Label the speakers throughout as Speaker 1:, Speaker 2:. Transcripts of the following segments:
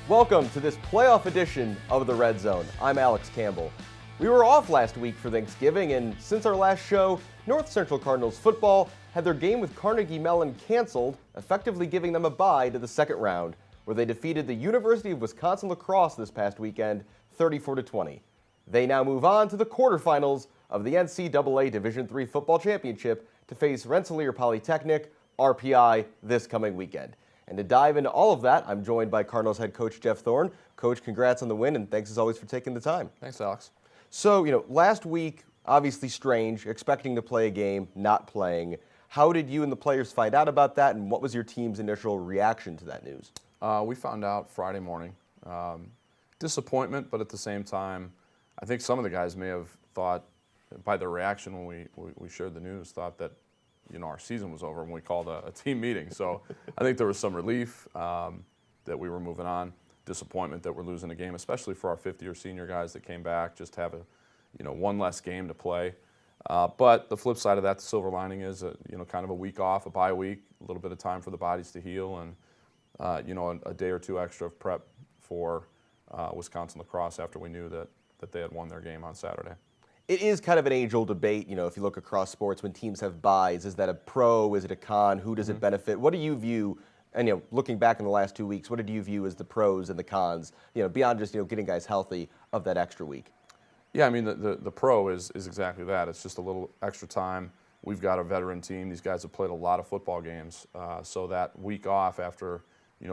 Speaker 1: Welcome to this playoff edition of the Red Zone. I'm Alex Campbell. We were off last week for Thanksgiving, and since our last show, North Central Cardinals football had their game with Carnegie Mellon canceled, effectively giving them a bye to the second round, where they defeated the University of Wisconsin lacrosse this past weekend, 34-20. They now move on to the quarterfinals of the NCAA Division III Football Championship to face Rensselaer Polytechnic, RPI, this coming weekend. And to dive into all of that, I'm joined by Cardinals head coach Jeff Thorne. Coach, congrats on the win, and thanks as always for taking the time.
Speaker 2: Thanks, Alex.
Speaker 1: So, last week, obviously strange, expecting to play a game, not playing. How did you and the players find out about that, and what was your team's initial reaction to that news?
Speaker 2: We found out Friday morning. Disappointment, but at the same time, I think some of the guys may have thought, by their reaction when we shared the news, thought that our season was over when we called a team meeting. So I think there was some relief that we were moving on, disappointment that we're losing a game, especially for our fifth-year senior guys that came back, just to have one less game to play. But the flip side of that, the silver lining is, kind of a week off, a bye week, a little bit of time for the bodies to heal, and a day or two extra of prep for Wisconsin lacrosse after we knew that they had won their game on Saturday.
Speaker 1: It is kind of an age-old debate, if you look across sports, when teams have byes, is that a pro, is it a con, who does it benefit? What do you view, and looking back in the last 2 weeks, what did you view as the pros and the cons, beyond just, getting guys healthy of that extra week?
Speaker 2: Yeah, I mean, the pro is exactly that. It's just a little extra time. We've got a veteran team. These guys have played a lot of football games. So that week off after,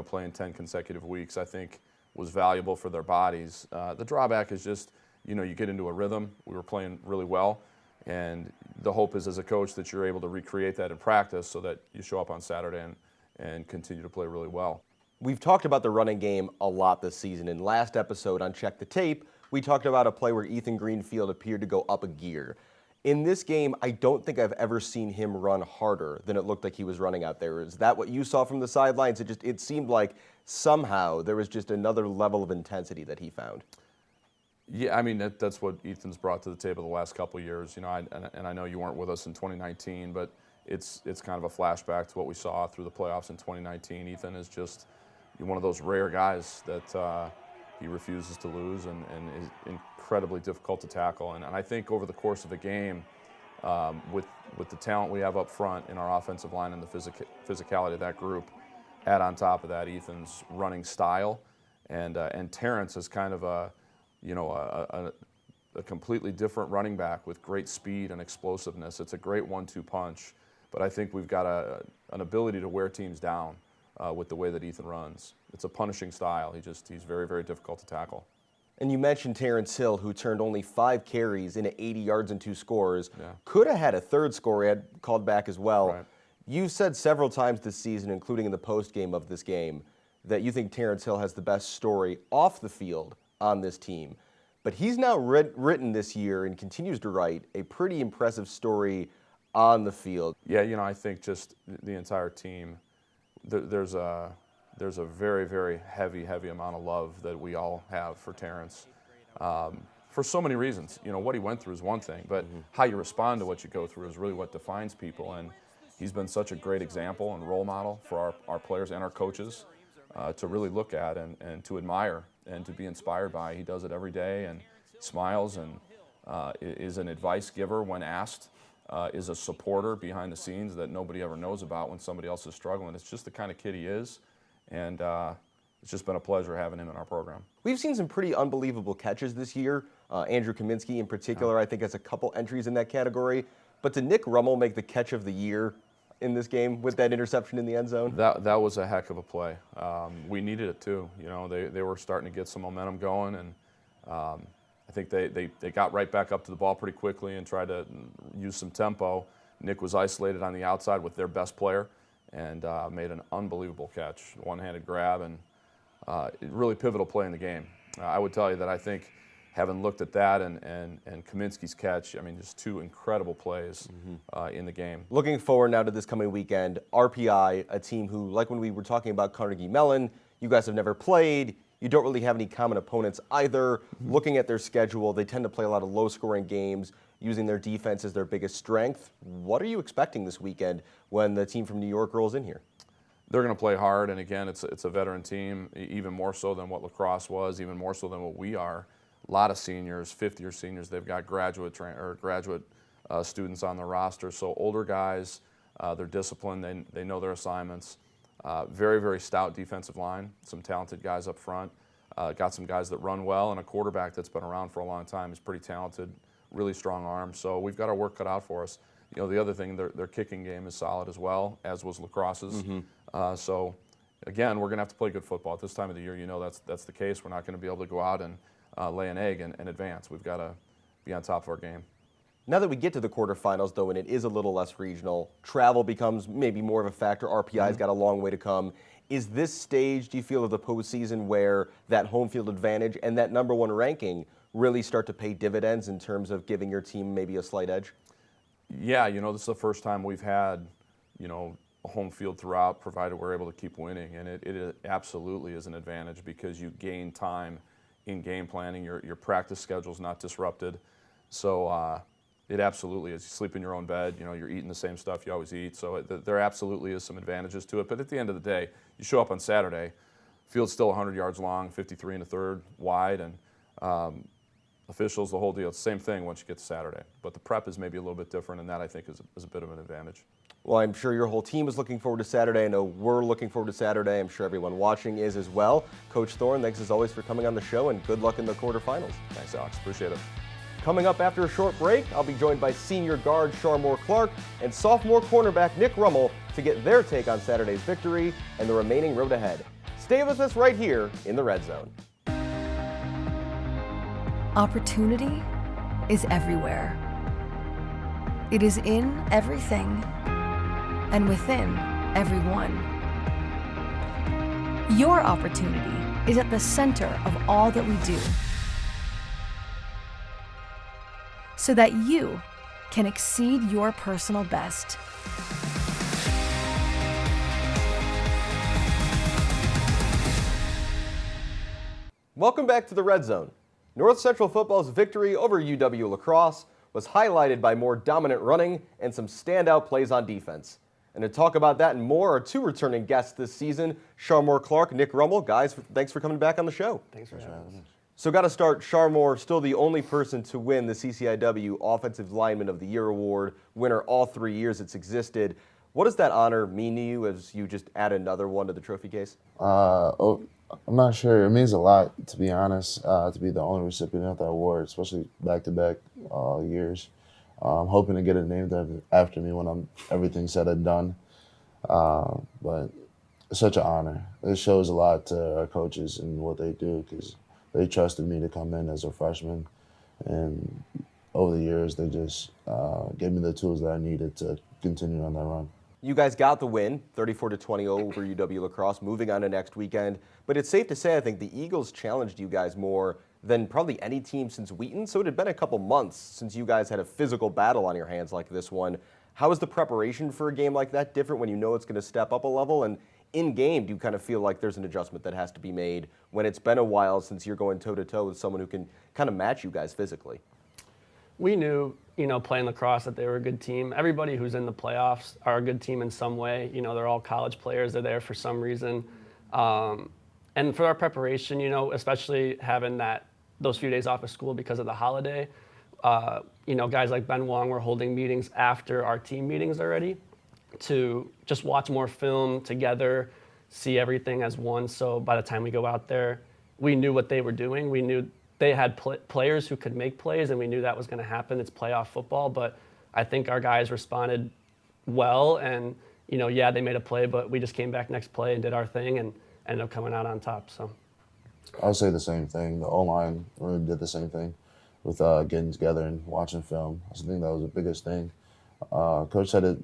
Speaker 2: playing 10 consecutive weeks, I think was valuable for their bodies. The drawback is just, you get into a rhythm. We were playing really well, and the hope is as a coach that you're able to recreate that in practice so that you show up on Saturday and continue to play really well.
Speaker 1: We've talked about the running game a lot this season. In last episode on Check the Tape, we talked about a play where Ethan Greenfield appeared to go up a gear. In this game, I don't think I've ever seen him run harder than it looked like he was running out there. Is that what you saw from the sidelines? It seemed like somehow there was just another level of intensity that he found.
Speaker 2: Yeah, I mean, that's what Ethan's brought to the table the last couple of years. And I know you weren't with us in 2019, but it's kind of a flashback to what we saw through the playoffs in 2019. Ethan is just one of those rare guys that he refuses to lose and is incredibly difficult to tackle. And I think over the course of a game, with the talent we have up front in our offensive line and the physicality of that group, add on top of that Ethan's running style, and Terrence is kind of a completely different running back with great speed and explosiveness. It's a great 1-2 punch, but I think we've got an ability to wear teams down with the way that Ethan runs. It's a punishing style. He's very, very difficult to tackle.
Speaker 1: And you mentioned Terrence Hill, who turned only 5 carries into 80 yards and 2 scores.
Speaker 2: Yeah.
Speaker 1: Could have had a third score he had called back as well.
Speaker 2: Right.
Speaker 1: You've said several times this season, including in the post-game of this game, that you think Terrence Hill has the best story off the field on this team. But he's now written this year and continues to write a pretty impressive story on the field.
Speaker 2: Yeah, I think just the entire team, there's a very, very heavy amount of love that we all have for Terrence for so many reasons. What he went through is one thing, but how you respond to what you go through is really what defines people. And he's been such a great example and role model for our players and our coaches to really look at and to admire and to be inspired by. He does it every day and smiles and is an advice giver when asked, is a supporter behind the scenes that nobody ever knows about when somebody else is struggling. It's just the kind of kid he is, and it's just been a pleasure having him in our program.
Speaker 1: We've seen some pretty unbelievable catches this year. Andrew Kaminsky in particular, I think, has a couple entries in that category. But did Nick Rummel make the catch of the year in this game with that interception in the end zone?
Speaker 2: That was a heck of a play. We needed it too. They were starting to get some momentum going, and I think they got right back up to the ball pretty quickly and tried to use some tempo. Nick was isolated on the outside with their best player and made an unbelievable catch, one-handed grab, and really pivotal play in the game. I would tell you that I think, having looked at that and Kaminsky's catch, I mean, just 2 incredible plays in the game.
Speaker 1: Looking forward now to this coming weekend, RPI, a team who, like when we were talking about Carnegie Mellon, you guys have never played. You don't really have any common opponents either. Looking at their schedule, they tend to play a lot of low-scoring games, using their defense as their biggest strength. What are you expecting this weekend when the team from New York rolls in here?
Speaker 2: they're going to play hard, and again, it's a veteran team, even more so than what lacrosse was, even more so than what we are. A lot of seniors, fifth-year seniors. They've got graduate students on the roster. So older guys, they're disciplined. They know their assignments. Very, very stout defensive line. Some talented guys up front. Got some guys that run well, and a quarterback that's been around for a long time. Is pretty talented, really strong arm. So we've got our work cut out for us. You know, the other thing, their kicking game is solid as well, as was lacrosse's. So again, we're going to have to play good football at this time of the year. You know, that's the case. We're not going to be able to go out and lay an egg and advance. We've got to be on top of our game.
Speaker 1: Now that we get to the quarterfinals, though, and it is a little less regional, travel becomes maybe more of a factor. RPI's got a long way to come. Is this stage, do you feel, of the postseason where that home field advantage and that number one ranking really start to pay dividends in terms of giving your team maybe a slight edge?
Speaker 2: Yeah, you know, this is the first time we've had, you know, a home field throughout, provided we're able to keep winning. And it absolutely is an advantage because you gain time in game planning. Your practice schedule's not disrupted. So it absolutely is. You sleep in your own bed. You know, you're eating the same stuff you always eat. So there absolutely is some advantages to it. But at the end of the day, you show up on Saturday, field's still 100 yards long, 53 1/3 wide, and officials, the whole deal. It's the same thing once you get to Saturday. But the prep is maybe a little bit different, and that I think is a bit of an advantage.
Speaker 1: Well, I'm sure your whole team is looking forward to Saturday. I know we're looking forward to Saturday. I'm sure everyone watching is as well. Coach Thorne, thanks as always for coming on the show, and good luck in the quarterfinals.
Speaker 2: Thanks, Alex. Appreciate it.
Speaker 1: Coming up after a short break, I'll be joined by senior guard Sharmore Clark and sophomore cornerback Nick Rummel to get their take on Saturday's victory and the remaining road ahead. Stay with us right here in the Red Zone.
Speaker 3: Opportunity is everywhere. It is in everything and within everyone. Your opportunity is at the center of all that we do, so that you can exceed your personal best.
Speaker 1: Welcome back to the Red Zone. North Central football's victory over UW La Crosse was highlighted by more dominant running and some standout plays on defense. And to talk about that and more are two returning guests this season, Sharmore Clark, Nick Rummel. Guys, thanks for coming back on the show.
Speaker 4: Thanks for having us.
Speaker 1: So got to start, Sharmore, still the only person to win the CCIW Offensive Lineman of the Year award, winner all 3 years it's existed. What does that honor mean to you as you just add another one to the trophy case?
Speaker 4: I'm not sure. It means a lot, to be honest, to be the only recipient of that award, especially back-to-back years. I'm hoping to get it named after me when everything's said and done. But it's such an honor. It shows a lot to our coaches and what they do because they trusted me to come in as a freshman. And over the years, they just gave me the tools that I needed to continue on that run.
Speaker 1: You guys got the win, 34-20 over UW La Crosse, moving on to next weekend. But it's safe to say, I think, the Eagles challenged you guys more than probably any team since Wheaton. So it had been a couple months since you guys had a physical battle on your hands like this one. How is the preparation for a game like that different when you know it's going to step up a level? And in game, do you kind of feel like there's an adjustment that has to be made when it's been a while since you're going toe-to-toe with someone who can kind of match you guys physically?
Speaker 5: We knew, playing lacrosse that they were a good team. Everybody who's in the playoffs are a good team in some way. They're all college players. They're there for some reason. And for our preparation, especially having those few days off of school because of the holiday, guys like Ben Wong were holding meetings after our team meetings already to just watch more film together, see everything as one. So by the time we go out there, we knew what they were doing. We knew they had players who could make plays, and we knew that was going to happen. It's playoff football, but I think our guys responded well, and they made a play, but we just came back next play and did our thing and ended up coming out on top. So
Speaker 4: I would say the same thing. The O-line really did the same thing with getting together and watching film. I think that was the biggest thing. Coach said it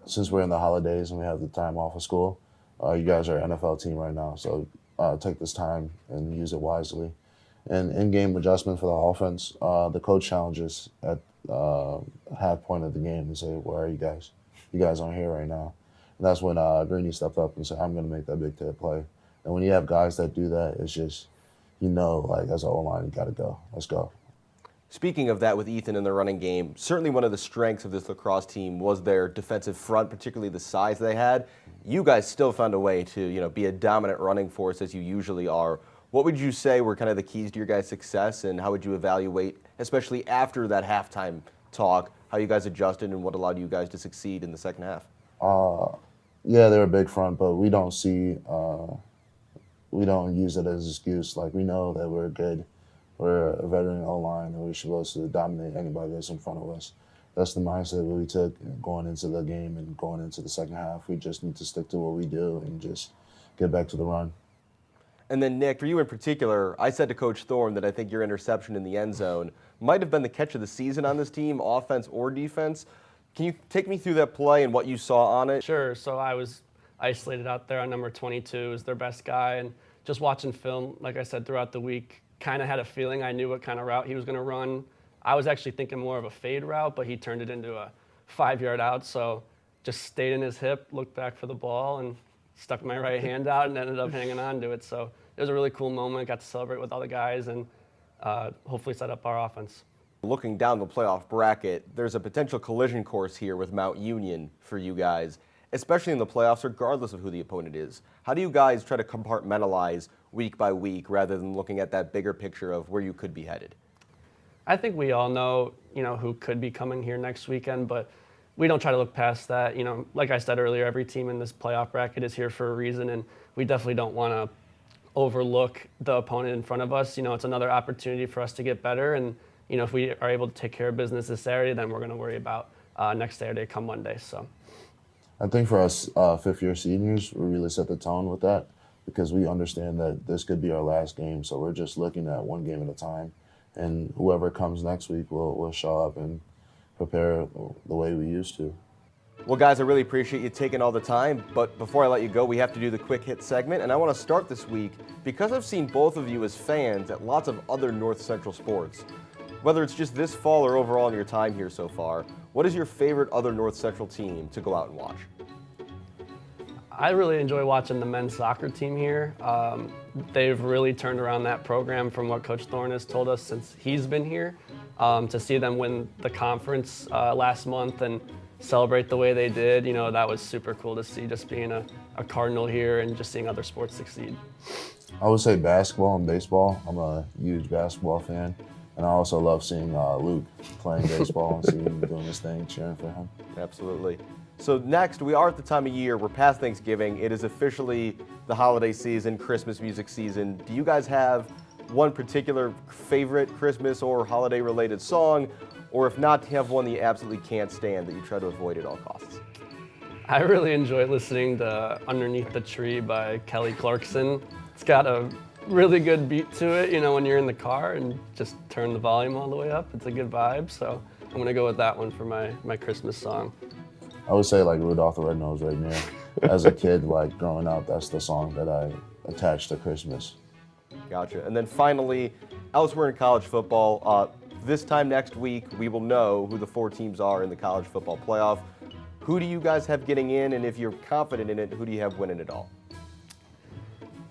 Speaker 4: since we're in the holidays and we have the time off of school, you guys are an NFL team right now, so take this time and use it wisely. And in-game adjustment for the offense, the coach challenges at half point of the game and say, where are you guys? You guys aren't here right now. And that's when Greeny stepped up and said, I'm going to make that big hit play. And when you have guys that do that, it's just, as an O-line, you got to go. Let's go.
Speaker 1: Speaking of that with Ethan in the running game, certainly one of the strengths of this lacrosse team was their defensive front, particularly the size they had. You guys still found a way to, be a dominant running force as you usually are. What would you say were kind of the keys to your guys' success, and how would you evaluate, especially after that halftime talk, how you guys adjusted and what allowed you guys to succeed in the second half?
Speaker 4: Yeah, they're a big front, but we don't use it as an excuse. Like, we know that we're good. We're a veteran O-line, and we're supposed to dominate anybody that's in front of us. That's the mindset that we took going into the game and going into the second half. We just need to stick to what we do and just get back to the run.
Speaker 1: And then, Nick, for you in particular, I said to Coach Thorne that I think your interception in the end zone might have been the catch of the season on this team, offense or defense. Can you take me through that play and what you saw on it?
Speaker 5: Sure. So I was isolated out there on number 22 as their best guy, and just watching film, like I said, throughout the week, kind of had a feeling I knew what kind of route he was going to run. I was actually thinking more of a fade route, but he turned it into a 5-yard out, so just stayed in his hip, looked back for the ball, and stuck my right hand out and ended up hanging on to it. So it was a really cool moment. Got to celebrate with all the guys and hopefully set up our offense.
Speaker 1: Looking down the playoff bracket, there's a potential collision course here with Mount Union for you guys, especially in the playoffs, regardless of who the opponent is. How do you guys try to compartmentalize week by week rather than looking at that bigger picture of where you could be headed?
Speaker 5: I think we all know, who could be coming here next weekend, but we don't try to look past that. Like I said earlier, every team in this playoff bracket is here for a reason, and we definitely don't want to overlook the opponent in front of us. It's another opportunity for us to get better, and if we are able to take care of business this Saturday, then we're going to worry about next Saturday come Monday. So,
Speaker 4: I think for us fifth-year seniors, we really set the tone with that because we understand that this could be our last game. So we're just looking at one game at a time, and whoever comes next week will show up and prepare the way we used to.
Speaker 1: Well, guys, I really appreciate you taking all the time, but before I let you go, we have to do the quick hit segment, and I want to start this week because I've seen both of you as fans at lots of other North Central sports. Whether it's just this fall or overall in your time here so far, what is your favorite other North Central team to go out and watch?
Speaker 5: I really enjoy watching the men's soccer team here. They've really turned around that program from what Coach Thorne has told us since he's been here. To see them win the conference last month and celebrate the way they did, that was super cool to see, just being a Cardinal here and just seeing other sports succeed.
Speaker 4: I would say basketball and baseball. I'm a huge basketball fan. And I also love seeing Luke playing baseball and seeing him doing his thing, cheering for him.
Speaker 1: Absolutely. So next, we are at the time of year, we're past Thanksgiving. It is officially the holiday season, Christmas music season. Do you guys have one particular favorite Christmas or holiday-related song? Or if not, do you have one that you absolutely can't stand that you try to avoid at all costs?
Speaker 5: I really enjoy listening to Underneath the Tree by Kelly Clarkson. It's got a really good beat to it, when you're in the car and just turn the volume all the way up. It's a good vibe, so I'm going to go with that one for my Christmas song.
Speaker 4: I would say like Rudolph the Red-Nosed Reindeer. As a kid, like growing up, that's the song that I attached to Christmas.
Speaker 1: Gotcha. And then finally, elsewhere in college football, this time next week, we will know who the 4 teams are in the college football playoff. Who do you guys have getting in? And if you're confident in it, who do you have winning it all?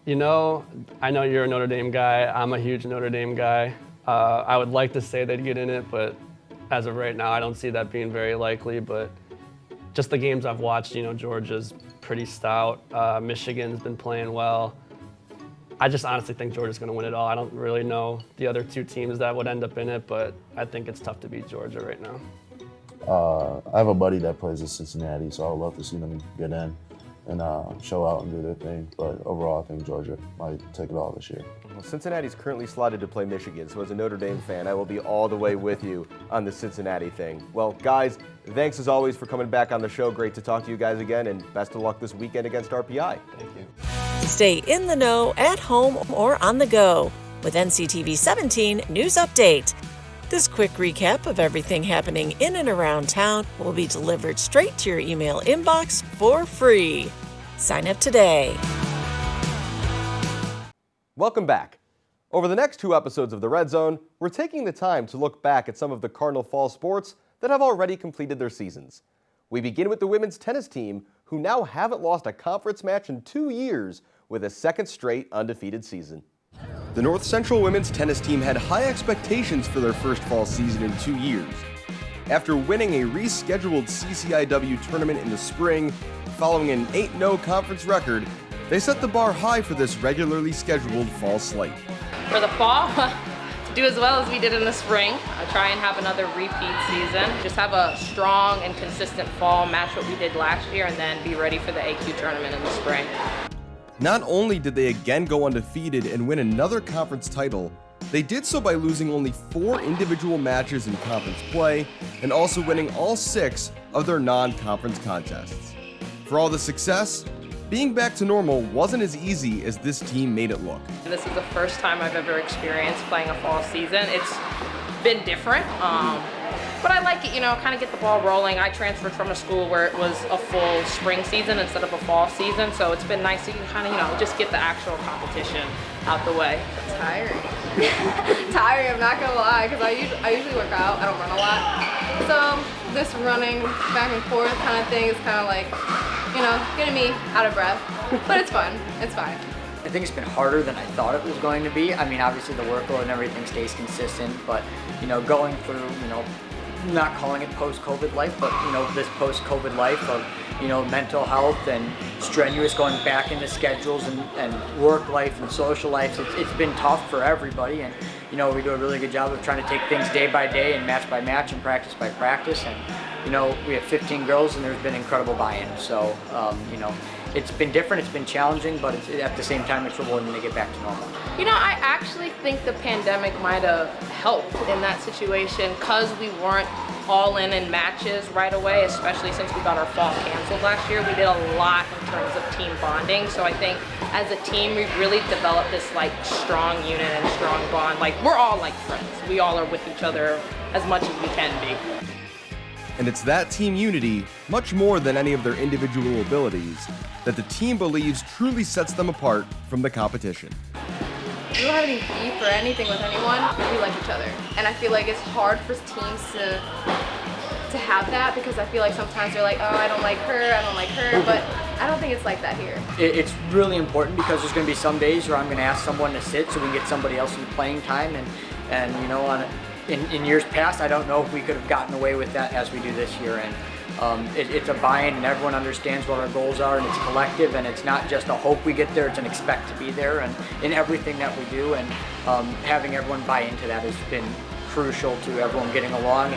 Speaker 5: I know you're a Notre Dame guy. I'm a huge Notre Dame guy. I would like to say they'd get in it, but as of right now, I don't see that being very likely. But just the games I've watched, Georgia's pretty stout. Michigan's been playing well. I just honestly think Georgia's going to win it all. I don't really know the other 2 teams that would end up in it, but I think it's tough to beat Georgia right now.
Speaker 4: I have a buddy that plays at Cincinnati, so I would love to see them get in and show out and do their thing. But overall, I think Georgia might take it all this year.
Speaker 1: Well, Cincinnati's currently slotted to play Michigan, so as a Notre Dame fan, I will be all the way with you on the Cincinnati thing. Well, guys, thanks as always for coming back on the show. Great to talk to you guys again, and best of luck this weekend against RPI.
Speaker 5: Thank you.
Speaker 6: Stay in the know at home or on the go with NCTV 17 News Update. This quick recap of everything happening in and around town will be delivered straight to your email inbox for free. Sign up today.
Speaker 1: Welcome back. Over the next 2 episodes of The Red Zone, we're taking the time to look back at some of the Cardinal fall sports that have already completed their seasons. We begin with the women's tennis team, who now haven't lost a conference match in 2 years with a second straight undefeated season. The North Central women's tennis team had high expectations for their first fall season in 2 years. After winning a rescheduled CCIW tournament in the spring, following an 8-0 conference record, they set the bar high for this regularly scheduled fall slate.
Speaker 7: For the fall, to do as well as we did in the spring, try and have another repeat season. Just have a strong and consistent fall, match what we did last year, and then be ready for the AQ tournament in the spring.
Speaker 1: Not only did they again go undefeated and win another conference title, they did so by losing only 4 individual matches in conference play and also winning all 6 of their non-conference contests. For all the success, being back to normal wasn't as easy as this team made it look.
Speaker 7: This is the first time I've ever experienced playing a fall season. It's been different, but I like it, kind of get the ball rolling. I transferred from a school where it was a full spring season instead of a fall season, so it's been nice to kind of, just get the actual competition out the way.
Speaker 8: Tiring. Tiring, I'm not gonna lie, because I usually work out. I don't run a lot. So this running back and forth kind of thing is kind of like, getting me out of breath. But it's fun. It's fine.
Speaker 9: I think it's been harder than I thought it was going to be. I mean, obviously the workload and everything stays consistent, but, going through, not calling it post-COVID life, but, this post-COVID life of, mental health and strenuous going back into schedules and work life and social life. It's been tough for everybody, and, we do a really good job of trying to take things day by day and match by match and practice by practice. And, we have 15 girls and there's been incredible buy-in. So, it's been different, it's been challenging, but at the same time, it's rewarding to get back to normal.
Speaker 7: I actually think the pandemic might have helped in that situation because we weren't all in matches right away, especially since we got our fall canceled last year. We did a lot in terms of team bonding. So I think as a team, we've really developed this strong unit and strong bond. We're all like friends. We all are with each other as much as we can be.
Speaker 1: And it's that team unity, much more than any of their individual abilities, that the team believes truly sets them apart from the competition.
Speaker 8: We don't have any beef or anything with anyone. We like each other. And I feel like it's hard for teams to have that, because I feel like sometimes they're like, oh, I don't like her, but I don't think it's like that here.
Speaker 9: It's really important because there's going to be some days where I'm going to ask someone to sit so we can get somebody else in playing time, and in years past, I don't know if we could have gotten away with that as we do this year. And it's a buy-in, and everyone understands what our goals are, and it's collective, and it's not just a hope we get there, it's an expect to be there, and in everything that we do, and having everyone buy into that has been crucial to everyone getting along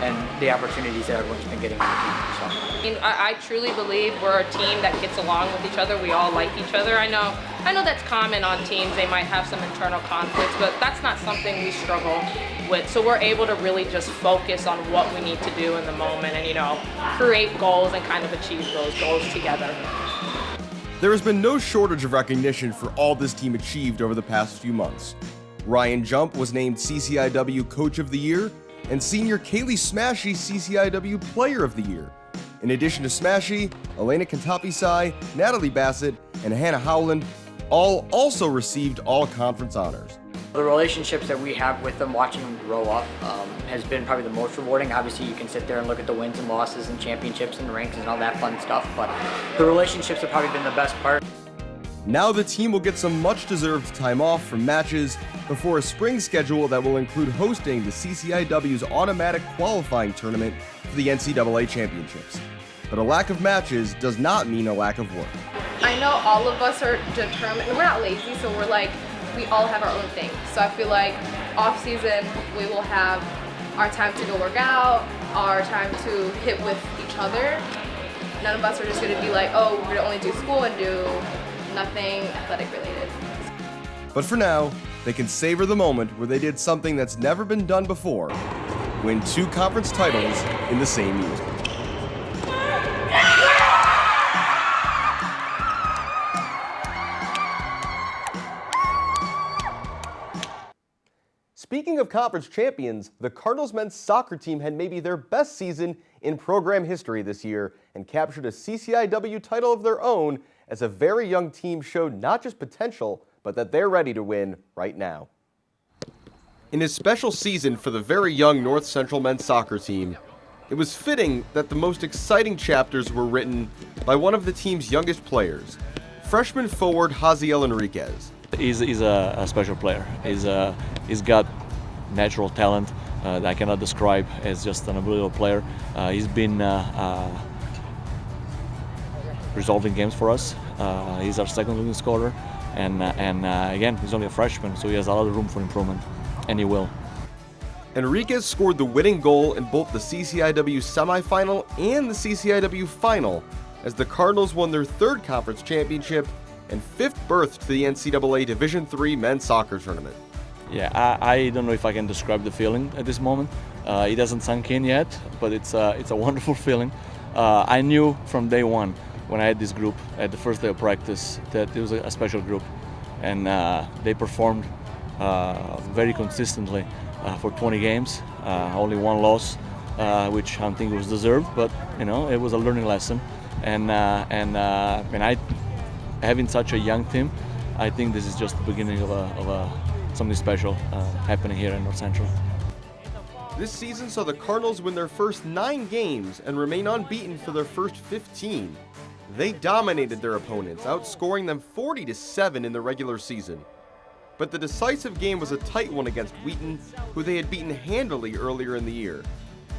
Speaker 9: and the opportunities that everyone's been getting on the team. So.
Speaker 7: I truly believe we're a team that gets along with each other. We all like each other. I know that's common on teams. They might have some internal conflicts, but that's not something we struggle with. So we're able to really just focus on what we need to do in the moment and, create goals and kind of achieve those goals together.
Speaker 1: There has been no shortage of recognition for all this team achieved over the past few months. Ryan Jump was named CCIW Coach of the Year, and senior Kaylee Smashy CCIW Player of the Year. In addition to Smashy, Elena Kantapisai, Natalie Bassett, and Hannah Howland all also received all-conference honors.
Speaker 9: The relationships that we have with them, watching them grow up, has been probably the most rewarding. Obviously, you can sit there and look at the wins and losses and championships and ranks and all that fun stuff, but the relationships have probably been the best part.
Speaker 1: Now the team will get some much-deserved time off from matches before a spring schedule that will include hosting the CCIW's automatic qualifying tournament for the NCAA championships. But a lack of matches does not mean a lack of work.
Speaker 8: I know all of us are determined. We're not lazy, so we all have our own thing. So I feel like off season, we will have our time to go work out, our time to hit with each other. None of us are just gonna be like, oh, we're gonna only do school and do nothing athletic related.
Speaker 1: But for now, they can savor the moment where they did something that's never been done before: win 2 conference titles in the same year. Speaking of conference champions, the Cardinals men's soccer team had maybe their best season in program history this year and captured a CCIW title of their own as a very young team showed not just potential, but that they're ready to win right now. In his special season for the very young North Central men's soccer team, it was fitting that the most exciting chapters were written by one of the team's youngest players, freshman forward Haziel Enriquez.
Speaker 10: He's a special player. He's got natural talent that I cannot describe as just an unbelievable player. He's been resolving games for us. He's our second leading scorer, and again, he's only a freshman, so he has a lot of room for improvement, and he will.
Speaker 1: Enriquez scored the winning goal in both the CCIW semifinal and the CCIW final as the Cardinals won their third conference championship and fifth berth to the NCAA Division III men's soccer tournament.
Speaker 10: Yeah, I don't know if I can describe the feeling at this moment. It hasn't sunk in yet, but it's a wonderful feeling. I knew from day one when I had this group at the first day of practice that it was a special group, and they performed very consistently for 20 games, only one loss, which I don't think was deserved, but it was a learning lesson. And having such a young team, I think this is just the beginning of something special happening here in North Central.
Speaker 1: This season saw the Cardinals win their first 9 games and remain unbeaten for their first 15. They dominated their opponents, outscoring them 40-7 in the regular season. But the decisive game was a tight one against Wheaton, who they had beaten handily earlier in the year.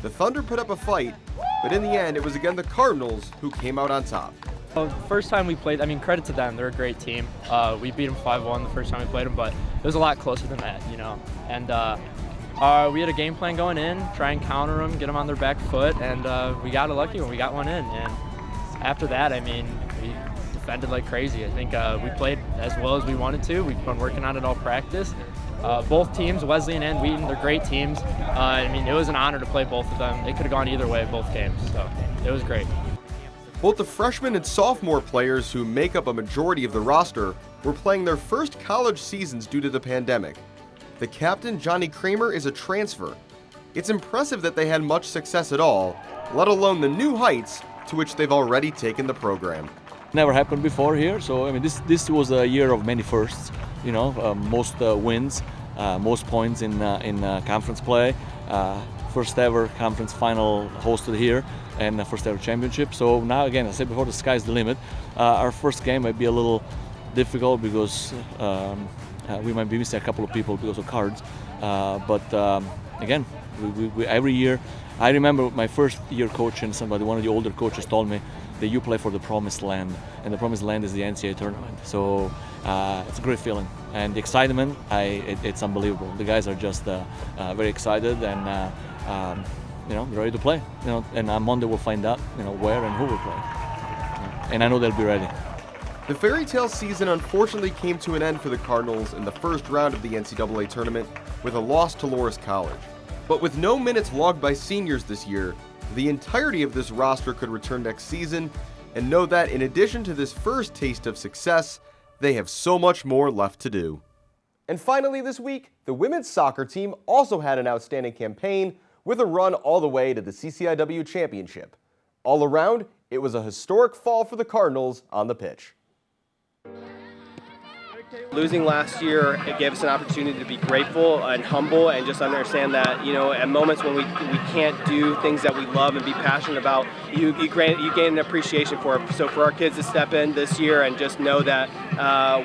Speaker 1: The Thunder put up a fight, but in the end it was again the Cardinals who came out on top.
Speaker 11: First time we played, credit to them, they're a great team. We beat them 5-1 the first time we played them, but it was a lot closer than that, And we had a game plan going in, try and counter them, get them on their back foot, and we got lucky when we got one in. And after that, we defended like crazy. I think we played as well as we wanted to. We've been working on it all practice. Both teams, Wesleyan and Wheaton, they're great teams. It was an honor to play both of them. It could have gone either way both games, so it was great.
Speaker 1: Both the freshman and sophomore players who make up a majority of the roster were playing their first college seasons due to the pandemic. The captain, Johnny Kramer, is a transfer. It's impressive that they had much success at all, let alone the new heights to which they've already taken the program.
Speaker 10: Never happened before here, so this was a year of many firsts. Most wins, most points in conference play, first ever conference final hosted here, and the first ever championship. So now again, I said before, the sky's the limit. Our first game might be a little difficult because we might be missing a couple of people because of cards. But again, we every year. I remember my first year coaching, one of the older coaches told me that you play for the promised land, and the promised land is the NCAA tournament. So it's a great feeling, and the excitement, it's unbelievable. The guys are just very excited and ready to play. And on Monday we'll find out where and who will play, and I know they'll be ready.
Speaker 1: The fairy tale season unfortunately came to an end for the Cardinals in the first round of the NCAA tournament with a loss to Loras College. But with no minutes logged by seniors this year, the entirety of this roster could return next season and know that in addition to this first taste of success, they have so much more left to do. And finally this week, the women's soccer team also had an outstanding campaign with a run all the way to the CCIW championship. All around, it was a historic fall for the Cardinals on the pitch.
Speaker 12: Losing last year, it gave us an opportunity to be grateful and humble and just understand that, at moments when we can't do things that we love and be passionate about, you gain an appreciation for it. So for our kids to step in this year and just know that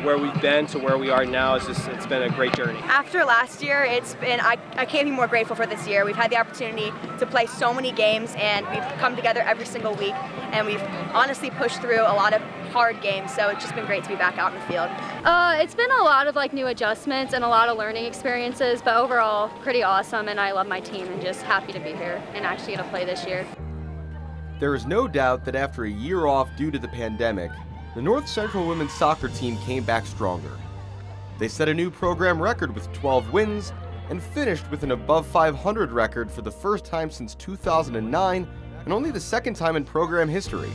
Speaker 12: where we've been to where we are now, it's been a great journey.
Speaker 13: After last year, I can't be more grateful for this year. We've had the opportunity to play so many games, and we've come together every single week, and we've honestly pushed through a lot of hard games, so it's just been great to be back out in the field.
Speaker 14: It's been a lot of new adjustments and a lot of learning experiences, but overall pretty awesome, and I love my team and just happy to be here and actually get to play this year.
Speaker 1: There is no doubt that after a year off due to the pandemic, the North Central women's soccer team came back stronger. They set a new program record with 12 wins and finished with an above 500 record for the first time since 2009 and only the second time in program history.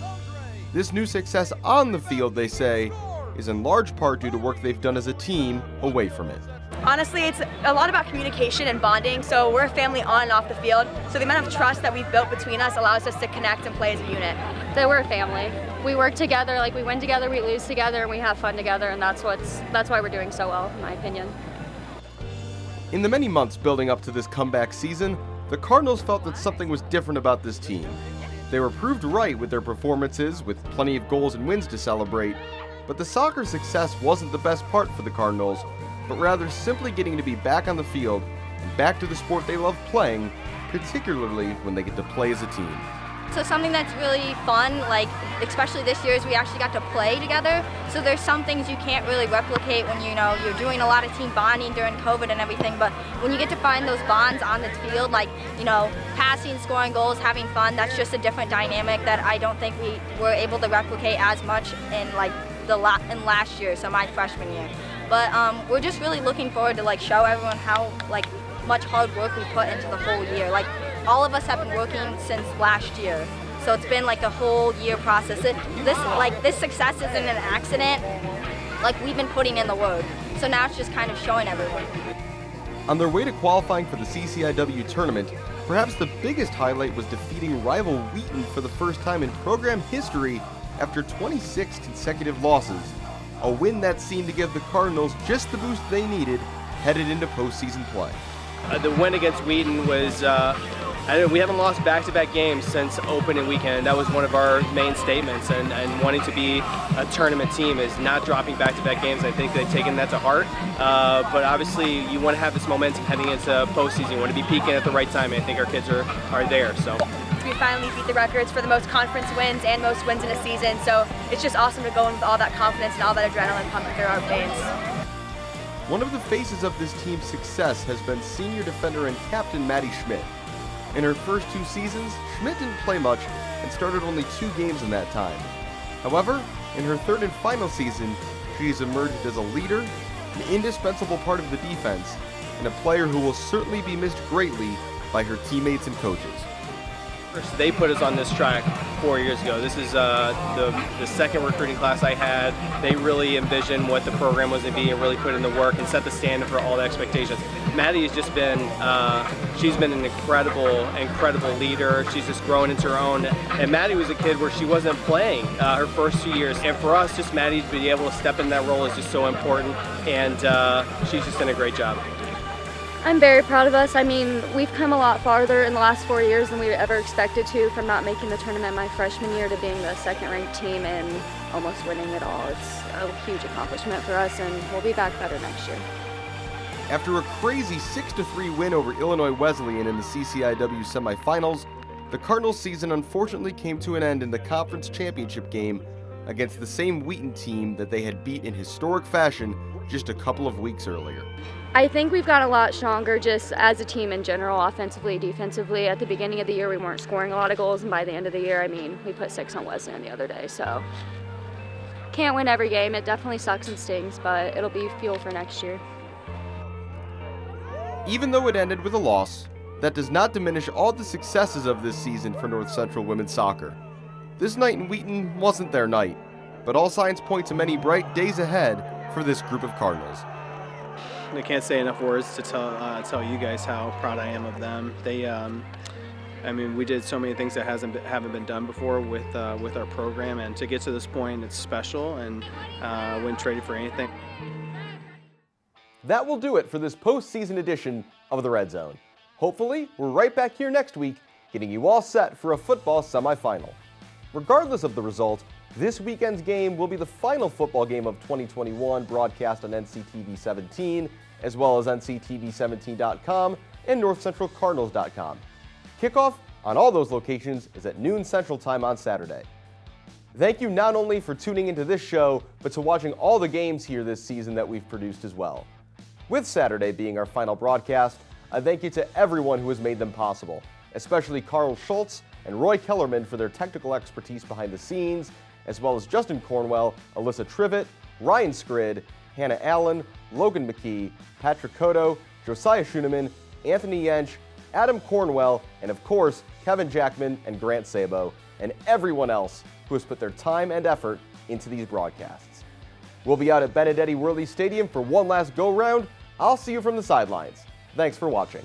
Speaker 1: This new success on the field, they say, is in large part due to work they've done as a team away from it.
Speaker 13: Honestly, it's a lot about communication and bonding, so we're a family on and off the field, so the amount of trust that we've built between us allows us to connect and play as a unit.
Speaker 14: So we're a family. We work together, we win together, we lose together, and we have fun together, and that's why we're doing so well, in my opinion.
Speaker 1: In the many months building up to this comeback season, the Cardinals felt that something was different about this team. They were proved right with their performances, with plenty of goals and wins to celebrate, But the soccer success wasn't the best part for the Cardinals, but rather simply getting to be back on the field and back to the sport they love playing, particularly when they get to play as a team.
Speaker 15: So something that's really fun, like especially this year, is we actually got to play together. So there's some things you can't really replicate when you're doing a lot of team bonding during COVID and everything. But when you get to find those bonds on the field, like passing, scoring goals, having fun, that's just a different dynamic that I don't think we were able to replicate as much in in last year, so my freshman year. But we're just really looking forward to show everyone how much hard work we put into the whole year. All of us have been working since last year, so it's been a whole year process. This success isn't an accident. We've been putting in the work, so now it's just kind of showing everyone.
Speaker 1: On their way to qualifying for the CCIW tournament, perhaps the biggest highlight was defeating rival Wheaton for the first time in program history after 26 consecutive losses, a win that seemed to give the Cardinals just the boost they needed headed into postseason play.
Speaker 12: The win against Wheaton was, we haven't lost back-to-back games since opening weekend. That was one of our main statements, and wanting to be a tournament team is not dropping back-to-back games. I think they've taken that to heart, but obviously you want to have this momentum heading into postseason. You want to be peaking at the right time, and I think our kids are there. So.
Speaker 13: We finally beat the records for the most conference wins and most wins in a season, so it's just awesome to go in with all that confidence and all that adrenaline pumping through our veins.
Speaker 1: One of the faces of this team's success has been senior defender and captain Maddie Schmidt. In her first 2 seasons, Schmidt didn't play much and started only 2 games in that time. However, in her 3rd and final season, she has emerged as a leader, an indispensable part of the defense, and a player who will certainly be missed greatly by her teammates and coaches.
Speaker 12: They put us on this track 4 years ago. This is the second recruiting class I had. They really envisioned what the program was going to be and really put in the work and set the standard for all the expectations. Maddie has just been, she's been an incredible leader. She's just grown into her own. And Maddie was a kid where she wasn't playing her first 2 years. And for us, just Maddie to be able to step in that role is just so important. And she's just done a great job.
Speaker 14: I'm very proud of us. I mean, we've come a lot farther in the last 4 years than we ever expected to, from not making the tournament my freshman year to being the 2nd ranked team and almost winning it all. It's a huge accomplishment for us, and we'll be back better next year.
Speaker 1: After a crazy 6-3 win over Illinois Wesleyan in the CCIW semifinals, the Cardinals season unfortunately came to an end in the conference championship game against the same Wheaton team that they had beat in historic fashion just a couple of weeks earlier.
Speaker 14: I think we've got a lot stronger just as a team in general, offensively, defensively. At the beginning of the year, we weren't scoring a lot of goals, and by the end of the year, we put 6 on Wesleyan the other day, so can't win every game. It definitely sucks and stings, but it'll be fuel for next year.
Speaker 1: Even though it ended with a loss, that does not diminish all the successes of this season for North Central women's soccer. This night in Wheaton wasn't their night, but all signs point to many bright days ahead for this group of Cardinals.
Speaker 12: I can't say enough words to tell you guys how proud I am of them. They, we did so many things that haven't been done before with our program, and to get to this point, it's special, and I wouldn't trade it for anything.
Speaker 1: That will do it for this postseason edition of the Red Zone. Hopefully, we're right back here next week, getting you all set for a football semifinal. Regardless of the result, this weekend's game will be the final football game of 2021, broadcast on NCTV 17, as well as NCTV17.com and NorthCentralCardinals.com. Kickoff on all those locations is at noon Central Time on Saturday. Thank you not only for tuning into this show, but to watching all the games here this season that we've produced as well. With Saturday being our final broadcast, a thank you to everyone who has made them possible, especially Carl Schultz and Roy Kellerman for their technical expertise behind the scenes, as well as Justin Cornwell, Alyssa Trivett, Ryan Scrid, Hannah Allen, Logan McKee, Patrick Cotto, Josiah Schuneman, Anthony Yench, Adam Cornwell, and of course, Kevin Jackman and Grant Sabo, and everyone else who has put their time and effort into these broadcasts. We'll be out at Benedetti Worley Stadium for one last go-round. I'll see you from the sidelines. Thanks for watching.